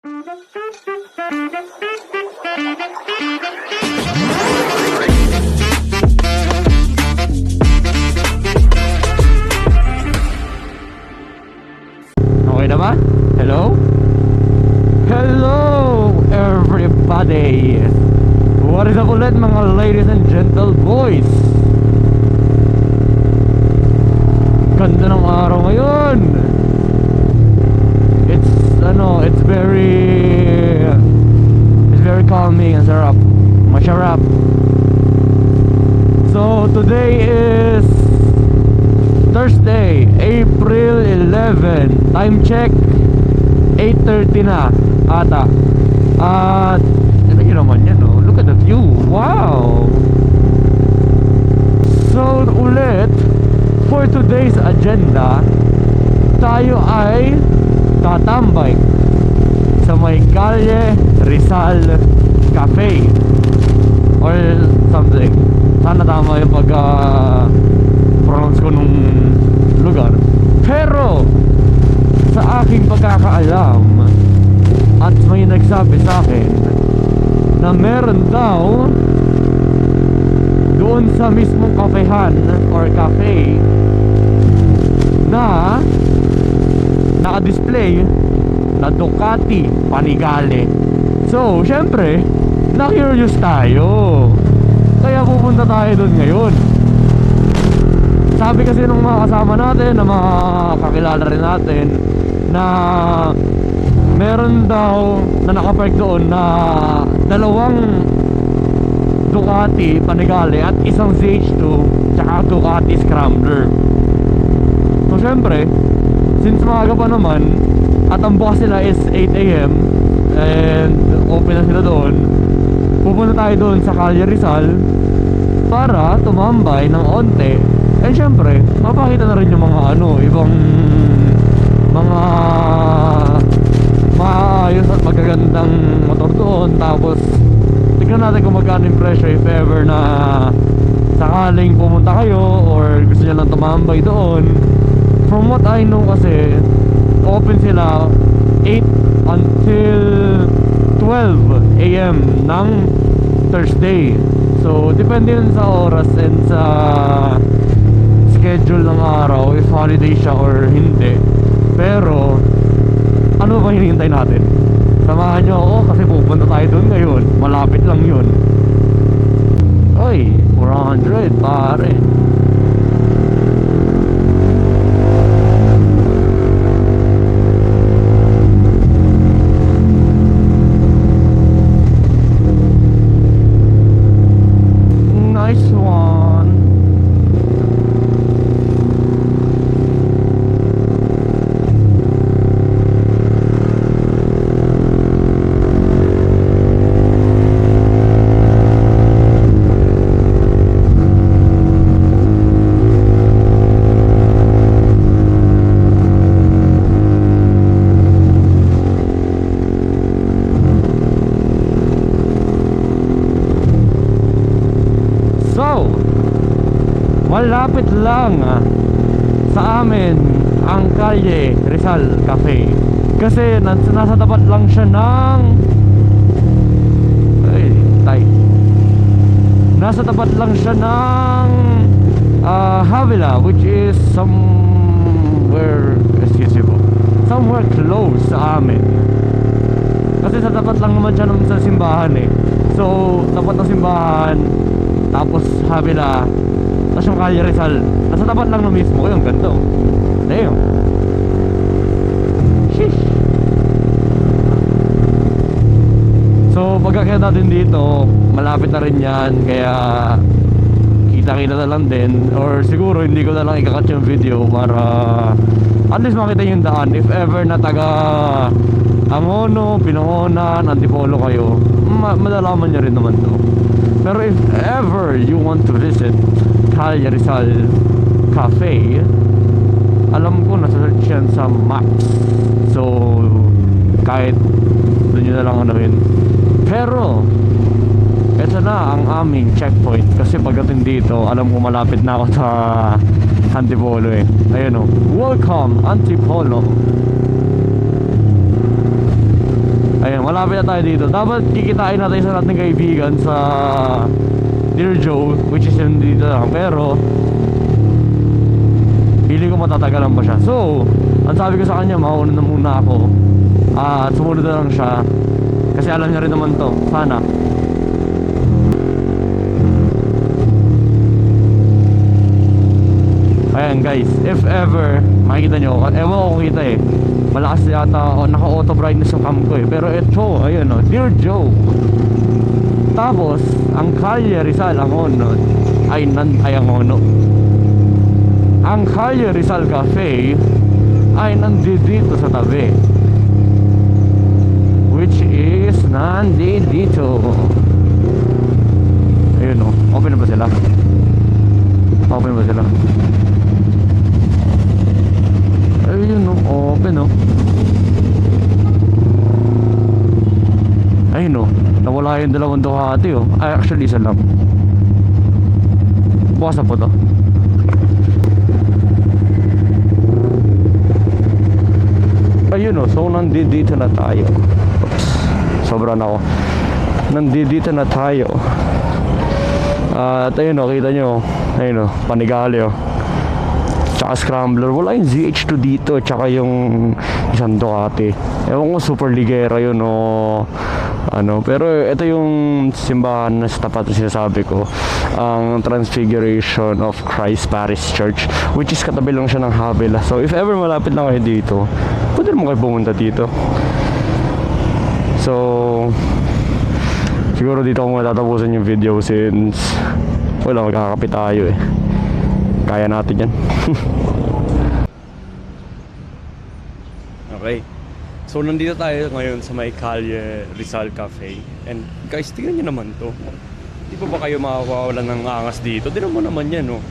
Okay na ba? Hello? Hello everybody! What is up ulit mga ladies and gentle boys? Ganda ng araw ngayon! It's very calming and sarap. Masarap. So today is Thursday, April 11. Time check 8:30 na ata. At ito yun naman yan, no? Look at the view. Wow. So ulit, for today's agenda, tayo ay tatambay sa may Calle Rizal Cafe or something. Sana tama yung pronounce ko nung lugar. Pero sa aking pagkakaalam, at may nagsabi sa akin na meron daw doon sa mismong kafehan or cafe na naka-display na Ducati Panigale. So, syempre, na-curious tayo. Kaya pupunta tayo doon ngayon. Sabi kasi ng mga kasama natin, na mga kakilala rin natin, na meron daw na nakapark doon na dalawang Ducati Panigale at isang ZH2 tsaka Ducati Scrambler. So syempre, since maaga pa naman at ang bukas sila is 8 AM and open na sila doon, pupunta tayo doon sa Calle Rizal para tumambay ng onte. And syempre, mapakita na rin yung mga ibang mga maayos at magagandang motor doon. Tapos tignan natin kung magkano yung presyo if ever na sakaling pumunta kayo or gusto nyo lang tumambay doon. From what I know kasi, open sila 8 until 12 AM ng Thursday. So depende yun sa oras and sa schedule ng araw, if holiday siya or hindi. Pero ano ba hinihintay natin? Samahan nyo ako kasi pupunta tayo doon ngayon. Malapit lang yun. Oy, 400 pare. Nice one. So, malapit lang sa amin ang Calle Rizal Cafe. Kasi nasa tapat lang siya ng nasa tapat lang siya ng Havila, which is somewhere close sa amin. Kasi sa tapat lang naman siya sa simbahan eh. So, tapat ng simbahan, tapos Havila, tapos yung Calle Rizal, nasa tapat lang na mismo. Yung ganda oh. Damn. Sheesh. So pagkakita natin dito, malapit na rin yan. Kaya kita-kita na lang din. Or siguro hindi ko na lang ikakat yung video para at least makita yung daan. If ever na taga Angono, Binangonan, Antipolo kayo, madalaman nyo rin naman to. Pero if ever you want to visit Calle Rizal Cafe, alam ko nasa-search yan sa maps. So kahit doon nyo na lang anuhin. Pero ito na ang aming checkpoint. Kasi pagdating dito, alam ko malapit na ako sa Antipolo eh. Ayun o, welcome Antipolo. malapit na tayo dito. Dapat kikitain natin sa nating kaibigan sa Dear Joe, which is yung dito lang. Pero feeling ko matatagalan pa siya. So, ang sabi ko sa kanya, mauna na muna ako. At sumunod na lang siya. Kasi alam niya rin naman to. Sana. Ayan guys, if ever makikita nyo, ewan ko kung kita eh, malakas yata, naka-auto brightness yung cam ko eh. Pero ito, ayun o, Dear Joe. Tapos, ang Calle Rizal, ang ono, ang Calle Rizal Cafe ay nandito sa tabi, which is nandito. Ayun o, open na ba sila? Open ba sila? Ayun o, open o. Ayun o, nawala yung dalawang Ducati o. Ay, actually isa lang. Bukas na po to. Ayun o, so nandito na tayo. Oops, sobra na ako. Nandito na tayo. At ayun o, kita nyo. Ayun o, Panigale o. Tsaka Scrambler. Wala yung ZH2 dito. Tsaka yung isang Ducati. Ewan ko, super ligera yun o ano. Pero ito yung simbahan na sa tapat na sinasabi ko, ang Transfiguration of Christ Parish Church, which is katabi lang siya ng Havila. So if ever malapit lang kayo dito, pwede naman kayo pumunta dito. So siguro dito ko matatapusin yung video since wala, magkakapit tayo eh. Kaya natin yan. Okay. So nandito tayo ngayon sa may Calle Rizal Cafe. And guys, tingnan nyo naman to. Di ba kayo makawawalan ng angas dito? Tingnan mo naman yan, no?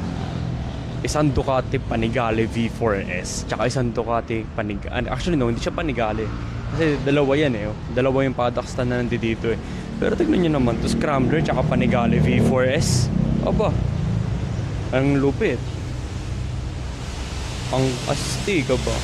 Isang Ducati Panigale V4S, tsaka isang Ducati Panigale. Actually no, hindi siya Panigale. Kasi dalawa yan eh. Dalawa yung paddock stand na nandito eh. Pero tingnan nyo naman to, Scrambler tsaka Panigale V4S. Aba, ang lupit. Ang astig ba?